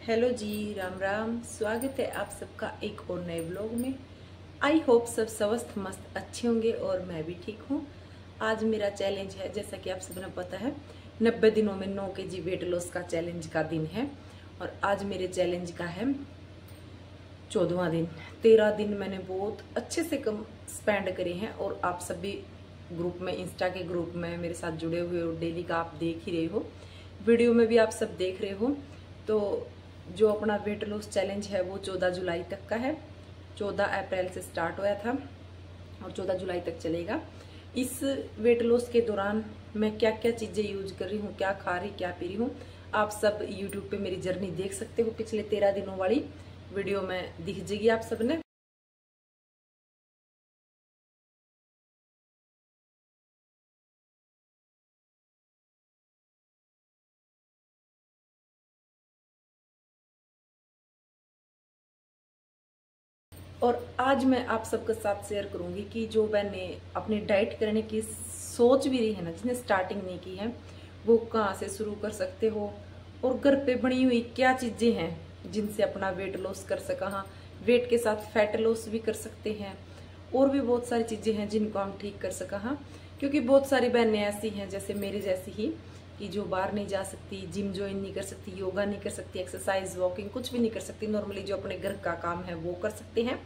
Hello जी, राम राम। स्वागत है आप सबका एक और नए ब्लॉग में। आई होप सब स्वस्थ मस्त अच्छे होंगे और मैं भी ठीक हूँ। आज मेरा चैलेंज है, जैसा कि आप सबने पता है, 90 दिनों में 9 kg वेट लॉस का चैलेंज का दिन है। और आज मेरे चैलेंज का है 14वां दिन। 13 दिन मैंने बहुत अच्छे से कम स्पेंड करे हैं और आप सभी ग्रुप में, इंस्टा के ग्रुप में मेरे साथ जुड़े हुए हो। डेली का आप देख ही रहे हो, वीडियो में भी आप सब देख रहे हो। तो जो अपना वेट लॉस चैलेंज है वो 14 जुलाई तक का है। 14 अप्रैल से स्टार्ट हुआ था और 14 जुलाई तक चलेगा। इस वेट लॉस के दौरान मैं क्या क्या चीज़ें यूज कर रही हूँ, क्या खा रही, क्या पी रही हूँ, आप सब यूट्यूब पे मेरी जर्नी देख सकते हो। पिछले 13 दिनों वाली वीडियो में दिख जाएगी आप सबने। और आज मैं आप सबके साथ शेयर करूंगी कि जो मैंने अपनी डाइट करने की सोच भी रही है ना, जिसने स्टार्टिंग नहीं की है, वो कहाँ से शुरू कर सकते हो और घर पे बनी हुई क्या चीजें हैं जिनसे अपना वेट लॉस कर सका। हाँ, वेट के साथ फैट लॉस भी कर सकते हैं और भी बहुत सारी चीजें हैं जिनको हम ठीक कर सका। हाँ, क्योंकि बहुत सारी बहनें ऐसी हैं जैसे मेरी जैसी ही कि जो बाहर नहीं जा सकती, जिम ज्वाइन नहीं कर सकती, योगा नहीं कर सकती, एक्सरसाइज वॉकिंग कुछ भी नहीं कर सकती। नॉर्मली जो अपने घर का काम है वो कर सकते हैं।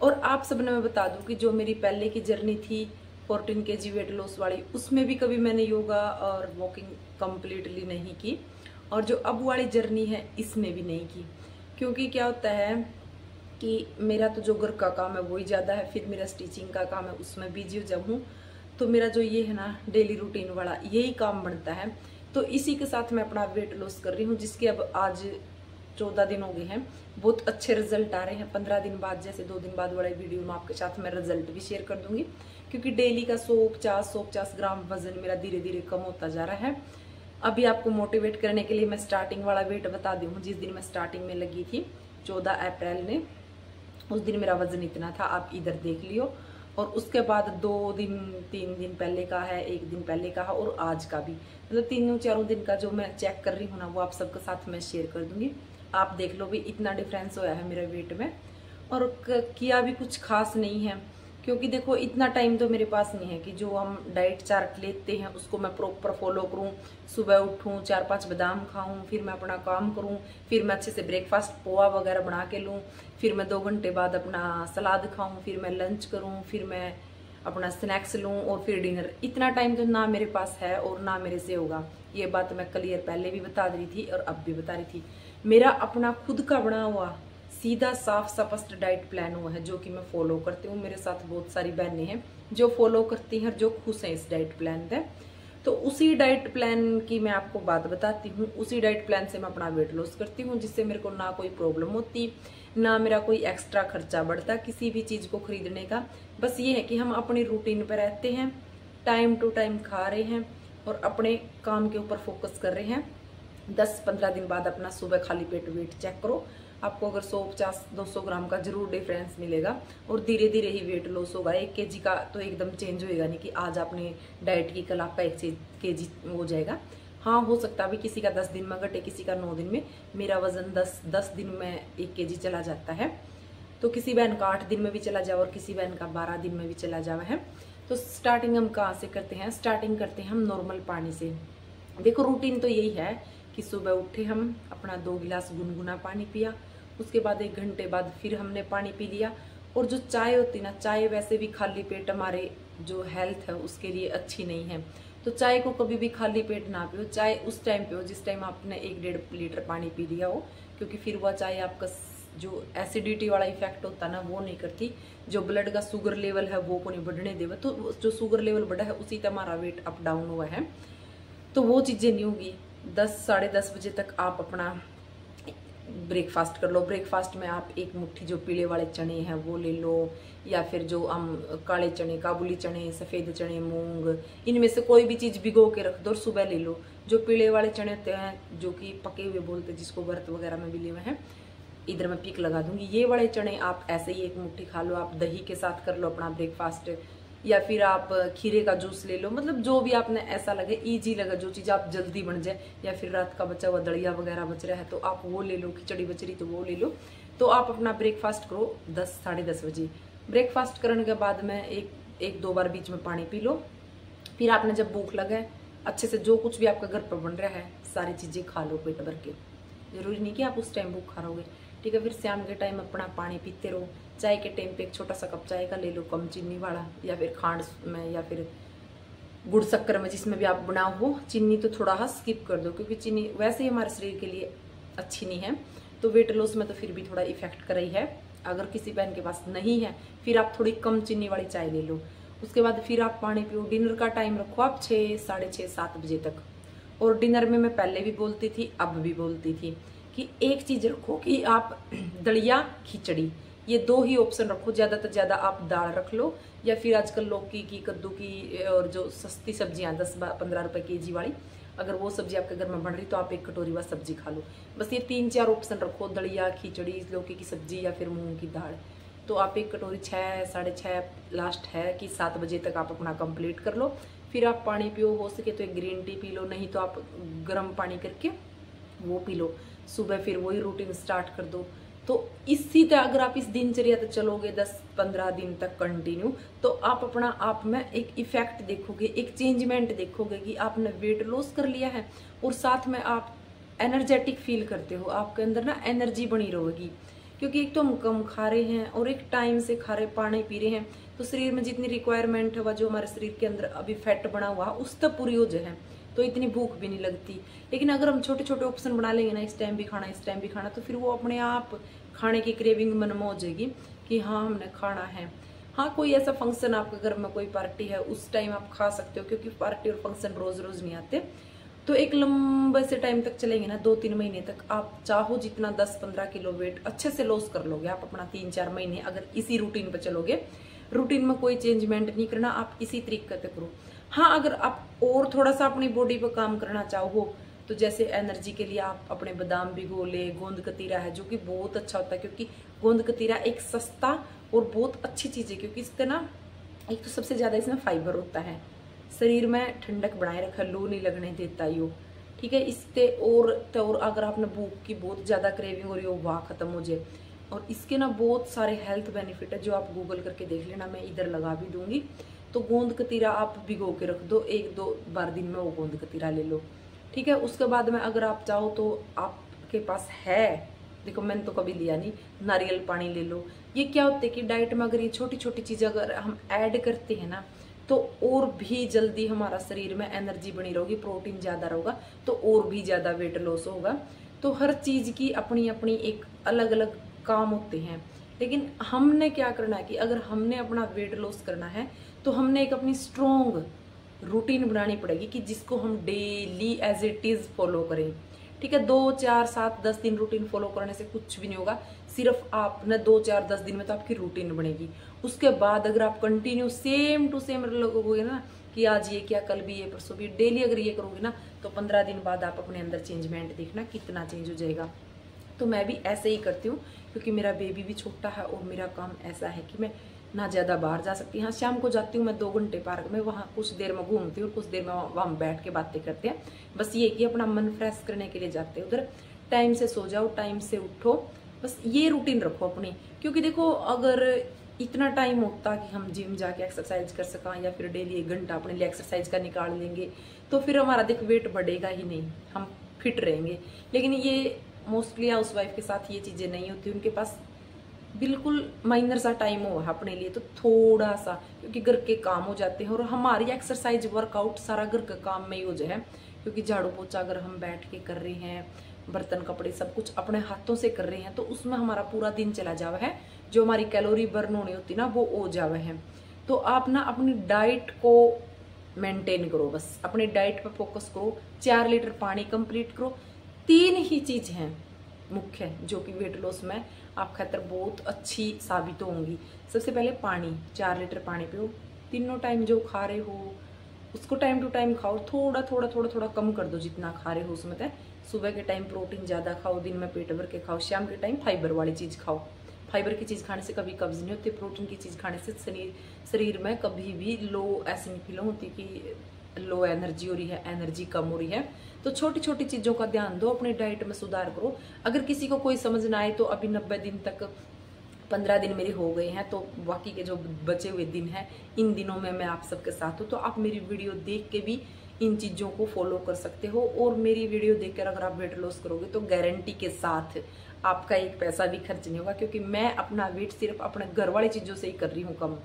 और आप सबने मैं बता दूं कि जो मेरी पहले की जर्नी थी 14 kg वेट लॉस वाली, उसमें भी कभी मैंने योगा और वॉकिंग कंप्लीटली नहीं की। और जो अब वाली जर्नी है इसमें भी नहीं की। क्योंकि क्या होता है कि मेरा तो जो घर का काम है वही ज़्यादा है, फिर मेरा स्टिचिंग का काम है, उसमें बिजी हो जब हूँ, तो मेरा जो ये है ना डेली रूटीन वाला यही काम बनता है। तो इसी के साथ मैं अपना वेट लॉस कर रही हूँ, जिसके अब आज 14 दिन हो गए हैं। बहुत अच्छे रिजल्ट आ रहे हैं। 15 दिन बाद, जैसे 2 दिन बाद वाले वीडियो में आपके साथ मैं रिजल्ट भी शेयर कर दूंगी। क्योंकि डेली का 150 ग्राम वजन मेरा धीरे धीरे कम होता जा रहा है। अभी आपको मोटिवेट करने के लिए मैं स्टार्टिंग वाला वेट बता दी हूँ। जिस दिन मैं स्टार्टिंग में लगी थी 14 अप्रैल में, उस दिन मेरा वजन इतना था, आप इधर देख लियो। और उसके बाद 2 दिन 3 दिन पहले का है, 1 दिन पहले का है और आज का भी, मतलब 3-4 दिन का जो मैं चेक कर रही हूँ ना, वो आप सबके साथ मैं शेयर कर दूंगी। आप देख लो भी, इतना डिफरेंस होया है मेरे वेट में। और किया भी कुछ खास नहीं है, क्योंकि देखो इतना टाइम तो मेरे पास नहीं है कि जो हम डाइट चार्ट लेते हैं उसको मैं प्रॉपर फॉलो करूं। सुबह उठूं, 4-5 बादाम खाऊं, फिर मैं अपना काम करूं, फिर मैं अच्छे से ब्रेकफास्ट पोहा वगैरह बना के लूं, फिर मैं 2 घंटे बाद अपना सलाद खाऊं, फिर मैं लंच करूं, फिर मैं अपना स्नैक्स लूं और फिर डिनर। इतना टाइम तो ना मेरे पास है और ना मेरे से होगा। ये बात मैं क्लियर पहले भी बता रही थी और अब भी बता रही थी। मेरा अपना खुद का बना हुआ सीधा साफ स्पष्ट डाइट प्लान हुआ है, जो कि मैं फॉलो करती हूँ। मेरे साथ बहुत सारी बहनें हैं जो फॉलो करती हैं, जो खुश हैं इस डाइट प्लान पे। तो उसी डाइट प्लान की मैं आपको बात बताती हूँ। उसी डाइट प्लान से मैं अपना वेट लॉस करती हूँ, जिससे मेरे को ना कोई प्रॉब्लम होती, ना मेरा कोई एक्स्ट्रा खर्चा बढ़ता किसी भी चीज को खरीदने का। बस ये है कि हम अपनी रूटीन पर रहते हैं, टाइम टू टाइम खा रहे हैं और अपने काम के ऊपर फोकस कर रहे हैं। 10-15 दिन बाद अपना सुबह खाली पेट वेट चेक करो, आपको अगर 150-200 ग्राम का जरूर डिफरेंस मिलेगा और धीरे धीरे ही वेट लॉस होगा। 1 kg का तो एकदम चेंज होएगा नहीं कि आज आपने डाइट की कल आपका 1 kg हो जाएगा। हाँ, हो सकता है किसी का 10 दिन में घटे, किसी का 9 दिन में। मेरा वजन 10 दिन में 1 kg चला जाता है, तो किसी बहन का 8 दिन में भी चला जाए और किसी बहन का 12 दिन में भी चला जावा है। तो स्टार्टिंग हम कहाँ से करते हैं? स्टार्टिंग करते हैं हम नॉर्मल पानी से। देखो रूटीन तो यही है कि सुबह उठे हम अपना 2 गिलास गुनगुना पानी पिया, उसके बाद 1 घंटे बाद फिर हमने पानी पी लिया। और जो चाय होती ना, चाय वैसे भी खाली पेट हमारे जो हेल्थ है उसके लिए अच्छी नहीं है। तो चाय को कभी भी खाली पेट ना पियो। चाय उस टाइम पियो जिस टाइम आपने 1-1.5 लीटर पानी पी लिया हो, क्योंकि फिर वह चाय आपका जो एसिडिटी वाला इफेक्ट होता है ना वो नहीं करती। जो ब्लड का शुगर लेवल है वो को नहीं बढ़ने देगा। तो जो शुगर लेवल बढ़ा है उसी से हमारा वेट अप डाउन हुआ है, तो वो चीजें नहीं होगी। 10-10:30 बजे तक आप अपना ब्रेकफास्ट कर लो। ब्रेकफास्ट में आप एक मुट्ठी जो पीले वाले चने हैं वो ले लो, या फिर जो हम काले चने, काबुली चने, सफेद चने, मूंग, इनमें से कोई भी चीज भिगो के रख दो और सुबह ले लो। जो पीले वाले चने होते हैं, जो कि पके हुए बोलते हैं, जिसको व्रत वगैरह में भी लिए हुए हैं, इधर मैं पिक लगा दूंगी। ये वाले चने आप ऐसे ही एक मुट्ठी खा लो। आप दही के साथ कर लो अपना ब्रेकफास्ट, या फिर आप खीरे का जूस ले लो, मतलब जो भी आपने ऐसा लगे, इजी लगे, जो चीज़ आप जल्दी बन जाए, या फिर रात का बचा हुआ दलिया वगैरह बच रहा है तो आप वो ले लो, खिचड़ी बच रही तो वो ले लो। तो आप अपना ब्रेकफास्ट करो 10 साढ़े 10 बजे। ब्रेकफास्ट करने के बाद में एक दो बार बीच में पानी पी लो। फिर आपने जब भूख लगे अच्छे से जो कुछ भी आपका घर पर बन रहा है सारी चीज़ें खा लो पेट भर के। जरूरी नहीं कि आप उस टाइम भूख खा रहोगे, ठीक है। फिर शाम के टाइम अपना पानी पीते रहो। चाय के टाइम पे एक छोटा सा कप चाय का ले लो, कम चीनी वाला, या फिर खांड में या फिर गुड़ शक्कर में, जिसमें भी आप बनाओ हो। चीनी तो थोड़ा सा स्किप कर दो, क्योंकि चीनी वैसे ही हमारे शरीर के लिए अच्छी नहीं है। तो वेट लॉस में तो फिर भी थोड़ा इफेक्ट कर रही है। अगर किसी बहन के पास नहीं है फिर आप थोड़ी कम चीनी वाली चाय ले लो। उसके बाद फिर आप पानी पियो। डिनर का टाइम रखो आप 6 साढ़े 6 7 बजे तक। और डिनर में मैं पहले भी बोलती थी अब भी बोलती थी कि एक चीज रखो कि आप दलिया खिचड़ी, ये दो ही ऑप्शन रखो। ज्यादा से ज्यादा आप दाल रख लो, या फिर आजकल लौकी की, कद्दू की, और जो सस्ती सब्जियां 10-15 रुपए केजी वाली, अगर वो सब्जी आपके घर में बन रही तो आप एक कटोरी वह सब्जी खा लो। बस ये 3-4 ऑप्शन रखो, दलिया खिचड़ी, लौकी की सब्जी या फिर मूंग की दाल। तो आप एक कटोरी 6 साढ़े 6 लास्ट है कि 7 बजे तक आप अपना कंप्लीट कर लो। फिर आप पानी पियो, हो सके तो एक ग्रीन टी पी लो, नहीं तो आप गर्म पानी करके वो पी लो। सुबह फिर वही रूटीन स्टार्ट कर दो। तो इसी तरह अगर आप इस दिनचर्या तक चलोगे 10-15 दिन तक कंटिन्यू, तो आप अपना आप में एक इफेक्ट देखोगे, एक चेंजमेंट देखोगे कि आपने वेट लॉस कर लिया है और साथ में आप एनर्जेटिक फील करते हो। आपके अंदर ना एनर्जी बनी रहेगी, क्योंकि एक तो हम कम खा रहे हैं और एक टाइम से खा रहे, पानी पी रहे हैं, तो शरीर में जितनी रिक्वायरमेंट है वह जो हमारे शरीर के अंदर अभी फैट बना हुआ उस तक पूरी हो जाए, तो इतनी भूख भी नहीं लगती। लेकिन अगर हम छोटे छोटे ऑप्शन बना लेंगे ना, इस टाइम भी खाना इस टाइम भी खाना, तो फिर वो अपने आप खाने की क्रेविंग मन में हो जाएगी कि हाँ हमने खाना है। हाँ, कोई ऐसा फंक्शन आपके घर में कोई पार्टी है उस टाइम आप खा सकते हो, क्योंकि पार्टी और फंक्शन रोज रोज नहीं आते। तो एक लंबे से टाइम तक चलेंगे ना, 2-3 महीने तक आप चाहो जितना 10-15 किलो वेट अच्छे से लॉस कर लोगे आप अपना 3-4 महीने, अगर इसी रूटीन पर चलोगे। रूटीन में कोई चेंजमेंट नहीं करना, आप इसी तरीके से करो। हाँ, अगर आप और थोड़ा सा अपनी बॉडी पर काम करना चाहो तो जैसे एनर्जी के लिए आप अपने बादाम भिगो ले। गोंद कतीरा है जो कि बहुत अच्छा होता है, क्योंकि गोंद कतीरा एक सस्ता और बहुत अच्छी चीज है, क्योंकि इसका ना एक तो सबसे ज्यादा इसमें फाइबर होता है, शरीर में ठंडक बनाए रखा, लू नहीं लगने देता यो, ठीक है। इससे और अगर आपने भूख की बहुत ज्यादा क्रेविंग हो रही हो वह खत्म हो जाए। और इसके ना बहुत सारे हेल्थ बेनिफिट है जो आप गूगल करके देख लेना, मैं इधर लगा भी दूंगी। तो गोंद कतीरा आप भिगो के रख दो, 1-2 बार दिन में वो गोंद कतीरा ले लो, ठीक है। उसके बाद में अगर आप चाहो तो आपके पास है, देखो मैंने तो कभी लिया नहीं, नारियल पानी ले लो। ये क्या होता है कि डाइट में अगर ये छोटी छोटी चीजें अगर हम ऐड करते हैं ना, तो और भी जल्दी हमारा शरीर में एनर्जी बनी रहेगी, प्रोटीन ज्यादा रहेगा, तो और भी ज्यादा वेट लॉस होगा। तो हर चीज की अपनी अपनी एक अलग अलग काम होते हैं। लेकिन हमने क्या करना है कि अगर हमने अपना वेट लॉस करना है तो हमने एक अपनी स्ट्रॉन्ग रूटीन बनानी पड़ेगी कि जिसको हम daily as it is follow करें, ठीक है। 2, 4, 7, 10 दिन रूटीन फॉलो करने से कुछ भी नहीं होगा। सिर्फ आपने 2, 4, 10 दिन में तो आपकी रूटीन बनेगी। उसके बाद अगर आप कंटिन्यू सेम टू सेम लगोगे ना कि आज ये क्या, कल भी ये, परसों भी, डेली अगर ये करोगे ना, तो 15 दिन बाद आप अपने अंदर चेंजमेंट देखना कितना चेंज हो जाएगा। तो मैं भी ऐसे ही करती हूँ, क्योंकि मेरा बेबी भी छोटा है और मेरा काम ऐसा है कि मैं ना ज्यादा बाहर जा सकती। हाँ, शाम को जाती हूँ मैं 2 घंटे पार्क में, वहाँ कुछ देर में घूमती हूँ, कुछ देर में वहाँ बैठ के बातें करते हैं। बस ये कि अपना मन फ्रेश करने के लिए जाते हैं उधर। टाइम से सो जाओ, टाइम से उठो, बस ये रूटीन रखो अपनी। क्योंकि देखो अगर इतना टाइम होता कि हम जिम जाके एक्सरसाइज कर सका, या फिर डेली 1 घंटा अपने लिए एक्सरसाइज का निकाल लेंगे, तो फिर हमारा देख वेट बढ़ेगा ही नहीं, हम फिट रहेंगे। लेकिन ये मोस्टली हाउस वाइफ के साथ ये चीजें नहीं होती, उनके पास बिल्कुल माइनर सा टाइम हो अपने लिए, तो थोड़ा सा, क्योंकि घर के काम हो जाते हैं और हमारी एक्सरसाइज वर्कआउट सारा घर के काम में ही हो जाए। क्योंकि झाड़ू पोछा अगर हम बैठ के कर रहे हैं, बर्तन कपड़े सब कुछ अपने हाथों से कर रहे हैं, तो उसमें हमारा पूरा दिन चला जावा है, जो हमारी कैलोरी बर्न होनी होती ना वो हो जावा है। तो आप ना अपनी डाइट को मेंटेन करो, बस अपनी डाइट पे फोकस करो। 4 लीटर पानी कंप्लीट करो। 3 ही चीज हैं मुख्य जो कि वेट लॉस में आप खातर बहुत अच्छी साबित होंगी। सबसे पहले पानी, 4 लीटर पानी पियो। तीनों टाइम जो खा रहे हो उसको टाइम टू टाइम खाओ, थोड़ा थोड़ा थोड़ा थोड़ा कम कर दो जितना खा रहे हो उसमें। सुबह के टाइम प्रोटीन ज्यादा खाओ, दिन में पेट भर के खाओ, शाम के टाइम फाइबर वाली चीज खाओ। फाइबर की चीज़ खाने से कभी कब्ज नहीं होती, प्रोटीन की चीज़ खाने से शरीर में कभी भी लो ऐसी नहीं फील होती कि लो एनर्जी हो रही है, एनर्जी कम हो रही है। तो छोटी छोटी चीज़ों का ध्यान दो, अपने डाइट में सुधार करो। अगर किसी को कोई समझ ना आए तो अभी 90 दिन तक 15 दिन मेरे हो गए हैं, तो बाकी के जो बचे हुए दिन हैं इन दिनों में मैं आप सबके साथ हूँ। तो आप मेरी वीडियो देख के भी इन चीज़ों को फॉलो कर सकते हो, और मेरी वीडियो देखकर अगर आप वेट लॉस करोगे तो गारंटी के साथ आपका एक पैसा भी खर्च नहीं होगा, क्योंकि मैं अपना वेट सिर्फ अपने घर वाली चीज़ों से ही कर रही हूँ कम।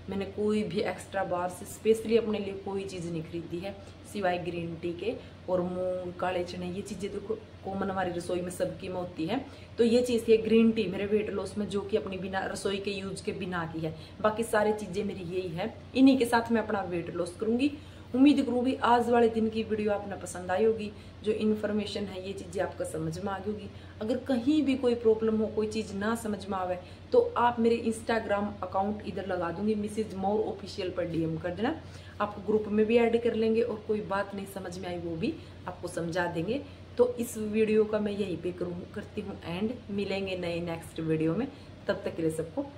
मैंने कोई भी एक्स्ट्रा बाहर से स्पेशली अपने लिए कोई चीज़ नहीं खरीदी है सिवाय ग्रीन टी के और मूंग, काले चने। ये चीज़ें तो कॉमन हमारी रसोई में सबकी में होती है। तो ये चीज़ है ग्रीन टी मेरे वेट लॉस में, जो कि अपनी बिना रसोई के यूज के बिना की है। बाकी सारी चीज़ें मेरी यही है, इन्हीं के साथ मैं अपना वेट लॉस करूँगी। उम्मीद करूँगी आज वाले दिन की वीडियो आपने पसंद आई होगी। जो इन्फॉर्मेशन है ये चीज़ें आपका समझ में आ गई होगी। अगर कहीं भी कोई प्रॉब्लम हो, कोई चीज़ ना समझ में आवे, तो आप मेरे इंस्टाग्राम अकाउंट इधर लगा दूंगी, मिसेज मोर ऑफिशियल पर डीएम कर देना। आपको ग्रुप में भी ऐड कर लेंगे, और कोई बात नहीं समझ में आई वो भी आपको समझा देंगे। तो इस वीडियो का मैं यहीं पे करती हूँ एंड। मिलेंगे नए नेक्स्ट वीडियो में, तब तक के लिए सबको